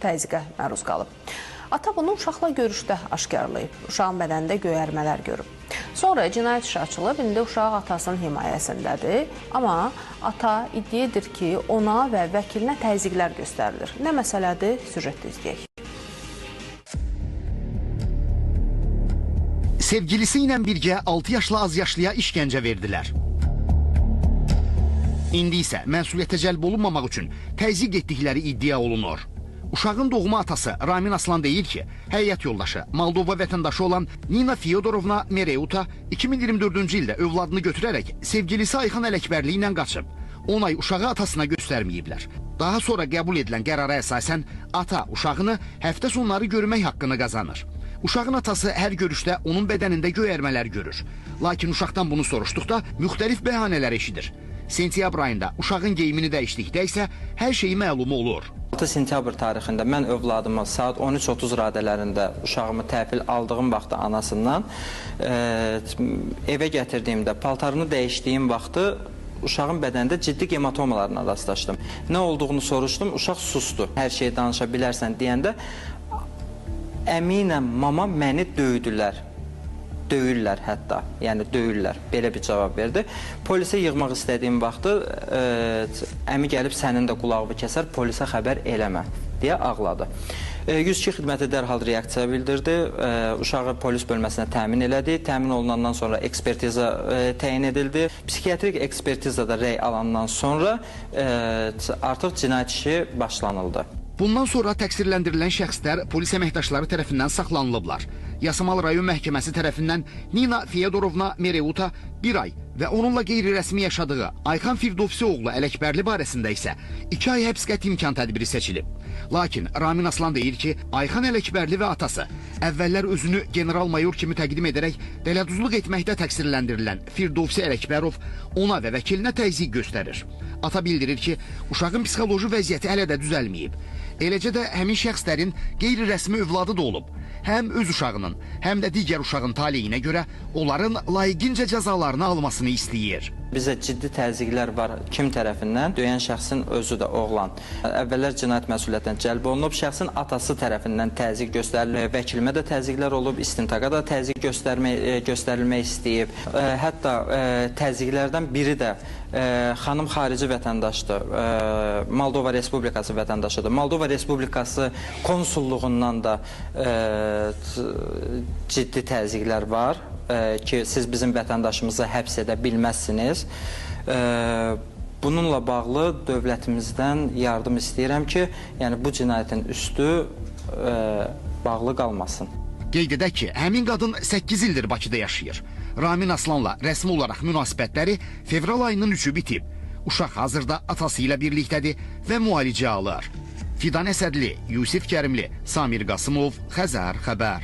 təzyiqə məruz qalıb. Ata bunu uşaqla görüşdə aşkarlayıb, uşağın bədənində göyərmələr görüb. Sonra cinayət işi açılıb, indi uşaq atasının himayəsindədir. Amma ata iddia edir ki, ona və vəkilinə təzyiqlər göstərilir. Nə məsələdir? Süjetdə izləyək. Sevgilisi ilə birgə 6 yaşlı az yaşlıya işgəncə verdilər. İndi isə məsuliyyətə cəlb olunmamaq üçün təzyiq etdikləri iddia olunur. Uşağın doğma atası Ramin Aslan deyir ki, həyat yoldaşı Moldova vətəndaşı olan Nina Fyodorovna Mereuta 2024-cü ildə övladını götürərək sevgilisi Ayxan Ələkbərli ilə qaçıb. 10 ay uşağı atasına göstərməyiblər. Daha sonra qəbul edilən qərara əsasən ata uşağını həftə sonları görmək haqqını qazanır. Uşağın atası hər görüşdə onun bədənində göyərmələr görür. Lakin uşaqdan bunu soruşduqda müxtəlif bəhanələr eşidir. Sentyabr ayında uşağın geyimini dəyişdikdə isə hər şeyi məlumu olur. 6 sentyabr tarixində mən övladımı saat 13:30 radələrində uşağımı təhvil aldığım vaxtda anasından evə gətirdiyimdə paltarını dəyişdiyim vaxtı uşağın bədənində ciddi hematomalarına rastlaşdım. Nə olduğunu soruşdum, uşaq susdu. Hər şeyi danışa bilərsən deyəndə əminəm mama məni döydülər. Döyürlər hətta, yəni döyürlər. Belə bir cavab verdi. Polisə yığmaq istədiyim vaxtı əmi gəlib sənin də qulağını kəsər, polisə xəbər eləmə deyə ağladı. 102 xidməti dərhal reaksiya bildirdi. Uşağı polis bölməsinə təmin elədi. Təmin olunandan sonra ekspertiza təyin edildi. Psixiatrik ekspertizada rəy alandan sonra artıq cinayət işi başlanıldı. Bundan sonra təqsirləndirilən şəxslər polis əməkdaşları tərəfindən saxlanılıblar. Yasamal rayon məhkəməsi tərəfindən Nina Fyodorovna Mereuta 1 ay və onunla qeyri-rəsmi yaşadığı Ayxan Firdovsi oğlu Ələkbərli barəsində isə 2 ay həbs qəti imkan tədbiri seçilib. Lakin Ramin Aslan deyir ki, Ayxan Ələkbərli və atası əvvəllər özünü general-mayor kimi təqdim edərək dələduzluq etməkdə təqsirləndirilən Firdovsi Ələkbərov ona və vəkilinə təzyiq göstərir. Ata bildirir ki, uşağın psixoloji vəziyyəti hələ də düzəlməyib. Eləcə də həmin şəxslərin qeyri-rəsmi övladı da olub. Həm öz uşağının, həm də digər uşağın taleyinə görə onların layiqincə cəzalarını almasını istəyir. Bizə ciddi təzyiqlər var kim tərəfindən? Döyən şəxsin özü də oğlan. Əvvəllər cinayət məsuliyyətindən cəlb olunub, şəxsin atası tərəfindən təzyiq göstərilir. Vəkilimə də təzyiqlər olub, istintaqa da təzyiq göstərilmək istəyib. Hətta təzyiqlərdən biri də xanım xarici vətəndaşdır, Moldova Respublikası vətəndaşıdır. Moldova Respublikası konsulluğundan da ciddi təzyiqlər var ki, siz bizim vətəndaşımızı həbs edə bilməzsiniz. Bununla bağlı dövlətimizdən yardım istəyirəm ki, yəni bu cinayətin üstü bağlı qalmasın. Qeyd edək ki, həmin qadın 8 ildir Bakıda yaşayır. Ramin Aslanla rəsmi olaraq münasibətləri fevral ayının 3-ü bitib. Uşaq hazırda atası ilə birlikdədir və müalicə alır. Fidan Əsədli, Yusif Kərimli, Samir Qasımov, Xəzər xəbər.